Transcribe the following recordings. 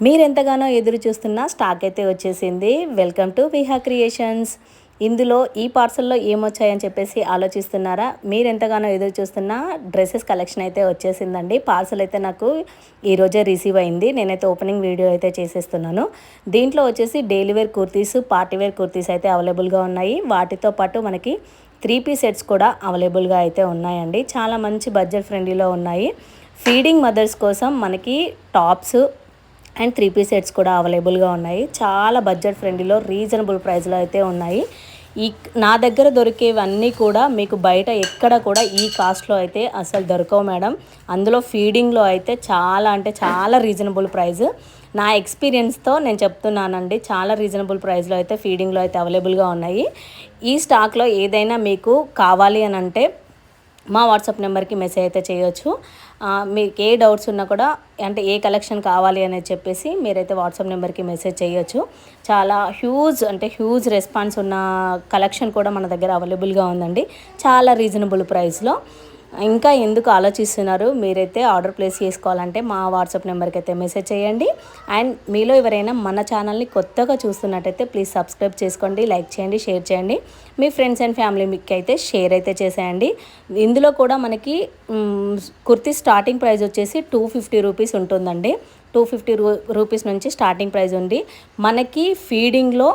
మీరెంతగానో ఎదురు చూస్తున్న స్టాక్ అయితే వచ్చేసింది. Welcome to Viha creations. ఇందులో ఈ పార్సల్లో ఏమొచ్చాయని చెప్పేసి ఆలోచిస్తున్నారా? మీరెంతగానో ఎదురు చూస్తున్న డ్రెస్సెస్ కలెక్షన్ అయితే వచ్చేసిందండి. పార్సల్ అయితే నాకు ఈరోజే రిసీవ్ అయింది. నేనైతే ఓపెనింగ్ వీడియో అయితే చేసేస్తున్నాను. దీంట్లో వచ్చేసి daily wear kurtis, party wear kurtis అయితే అవైలబుల్గా ఉన్నాయి. వాటితో పాటు మనకి 3 పీస్ సెట్స్ కూడా అవైలబుల్గా అయితే ఉన్నాయండి. చాలా మంచి బడ్జెట్ ఫ్రెండ్లీలో ఉన్నాయి. ఫీడింగ్ మదర్స్ కోసం మనకి టాప్స్ అండ్ 3 పీస్ సెట్స్ కూడా అవైలబుల్గా ఉన్నాయి. చాలా బడ్జెట్ ఫ్రెండ్లీలో రీజనబుల్ ప్రైస్లో అయితే ఉన్నాయి. నా దగ్గర దొరికేవన్నీ కూడా మీకు బయట ఎక్కడ కూడా ఈ కాస్ట్లో అయితే అసలు దొరకవు మేడం. అందులో ఫీడింగ్లో అయితే చాలా అంటే చాలా రీజనబుల్ ప్రైస్. నా ఎక్స్పీరియన్స్తో నేను చెప్తున్నానండి. చాలా రీజనబుల్ ప్రైస్లో అయితే ఫీడింగ్లో అయితే అవైలబుల్గా ఉన్నాయి. ఈ స్టాక్లో ఏదైనా మీకు కావాలి అని అంటే మా వాట్సాప్ నెంబర్కి మెసేజ్ అయితే చేయొచ్చు. మీకు ఏ డౌట్స్ ఉన్నా కూడా అంటే ఏ కలెక్షన్ కావాలి అనేది చెప్పేసి మీరైతే వాట్సాప్ నెంబర్కి మెసేజ్ చేయొచ్చు. చాలా హ్యూజ్ రెస్పాన్స్ ఉన్న కలెక్షన్ కూడా మన దగ్గర అవైలబుల్గా ఉందండి. చాలా రీజనబుల్ ప్రైస్లో. ఇంకా ఎందుకు ఆలోచిస్తున్నారు? మీరైతే ఆర్డర్ ప్లేస్ చేసుకోవాలంటే మా వాట్సాప్ నెంబర్కి అయితే మెసేజ్ చేయండి. అండ్ మీలో ఎవరైనా మన ఛానల్ని కొత్తగా చూస్తున్నట్టయితే ప్లీజ్ సబ్స్క్రైబ్ చేసుకోండి, లైక్ చేయండి, షేర్ చేయండి. మీ ఫ్రెండ్స్ అండ్ ఫ్యామిలీకి అయితే షేర్ అయితే చేసేయండి. ఇందులో కూడా మనకి కుర్తీ స్టార్టింగ్ ప్రైస్ వచ్చేసి 250 రూపీస్ ఉంటుందండి. 250 రూపీస్ నుంచి స్టార్టింగ్ ప్రైస్ ఉంది. మనకి ఫీడింగ్లో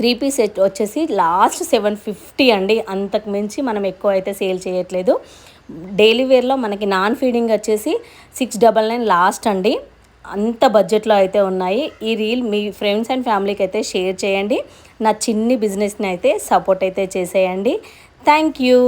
3 పీస్ సెట్ వచ్చేసి లాస్ట్ 750 అండి. అంతకు మించి మనం ఎక్కువ అయితే సేల్ చేయట్లేదు. డైలీ వేర్లో మనకి నాన్ ఫీడింగ్ వచ్చేసి 699 లాస్ట్ అండి. అంత బడ్జెట్లో అయితే ఉన్నాయి. ఈ రీల్ మీ ఫ్రెండ్స్ అండ్ ఫ్యామిలీకి అయితే షేర్ చేయండి. నా చిన్ని బిజినెస్ని అయితే సపోర్ట్ అయితే చేసేయండి. Thank you.